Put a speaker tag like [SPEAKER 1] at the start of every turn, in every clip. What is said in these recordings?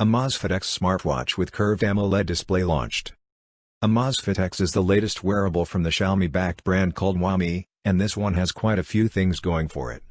[SPEAKER 1] Amazfit X smartwatch with curved AMOLED display launched. Amazfit X is the latest wearable from the Xiaomi-backed brand called Xiaomi, and this one has quite a few things going for it.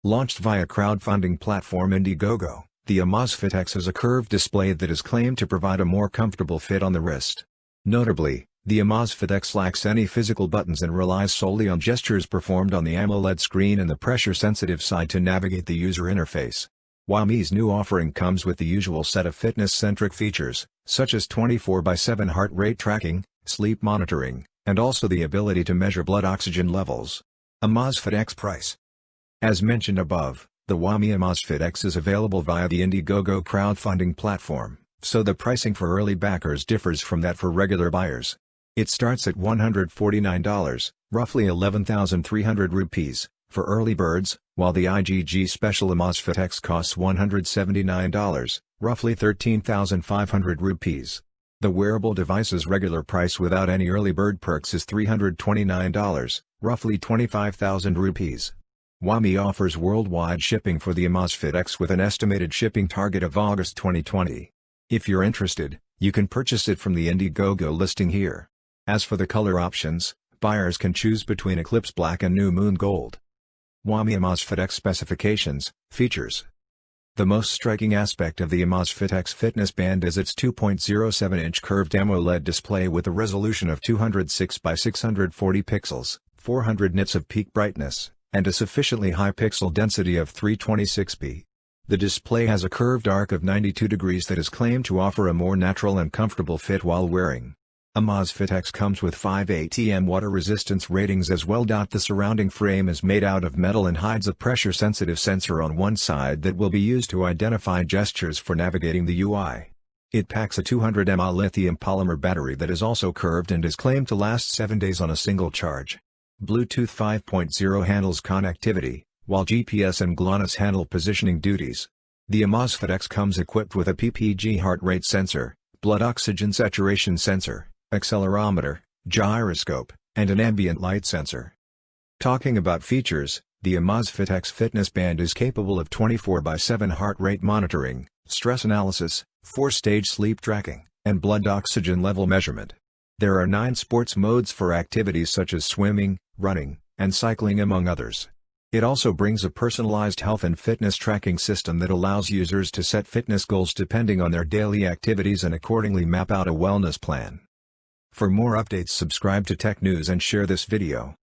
[SPEAKER 1] Launched via crowdfunding platform Indiegogo, the Amazfit X has a curved display that is claimed to provide a more comfortable fit on the wrist. Notably, the Amazfit X lacks any physical buttons and relies solely on gestures performed on the AMOLED screen and the pressure-sensitive side to navigate the user interface. Xiaomi's new offering comes with the usual set of fitness-centric features, such as 24/7 heart rate tracking, sleep monitoring, and also the ability to measure blood oxygen levels. Amazfit X price. As mentioned above, the Xiaomi Amazfit X is available via the Indiegogo crowdfunding platform, so the pricing for early backers differs from that for regular buyers. It starts at $149, roughly 11,300 rupees, for early birds, while the IGG Special Amazfit X costs $179, roughly 13,500 rupees. The wearable device's regular price without any early bird perks is $329, roughly 25,000 rupees. Xiaomi offers worldwide shipping for the Amazfit X with an estimated shipping target of August 2020. If you're interested, you can purchase it from the Indiegogo listing here. As for the color options, buyers can choose between Eclipse Black and New Moon Gold. Xiaomi Amazfit X specifications, features. The most striking aspect of the Amazfit X fitness band is its 2.07-inch curved AMOLED display with a resolution of 206 by 640 pixels, 400 nits of peak brightness, and a sufficiently high pixel density of 326p. The display has a curved arc of 92 degrees that is claimed to offer a more natural and comfortable fit while wearing. Amazfit X comes with 5 ATM water resistance ratings as well. The surrounding frame is made out of metal and hides a pressure-sensitive sensor on one side that will be used to identify gestures for navigating the UI. It packs a 200 mAh lithium polymer battery that is also curved and is claimed to last 7 days on a single charge. Bluetooth 5.0 handles connectivity, while GPS and GLONASS handle positioning duties. The Amazfit X comes equipped with a PPG heart rate sensor, blood oxygen saturation sensor, accelerometer, gyroscope, and an ambient light sensor. Talking about features, the Amazfit X fitness band is capable of 24/7 heart rate monitoring, stress analysis, 4-stage sleep tracking, and blood oxygen level measurement. There are 9 sports modes for activities such as swimming, running, and cycling among others. It also brings a personalized health and fitness tracking system that allows users to set fitness goals depending on their daily activities and accordingly map out a wellness plan. For more updates, subscribe to Tech News and share this video.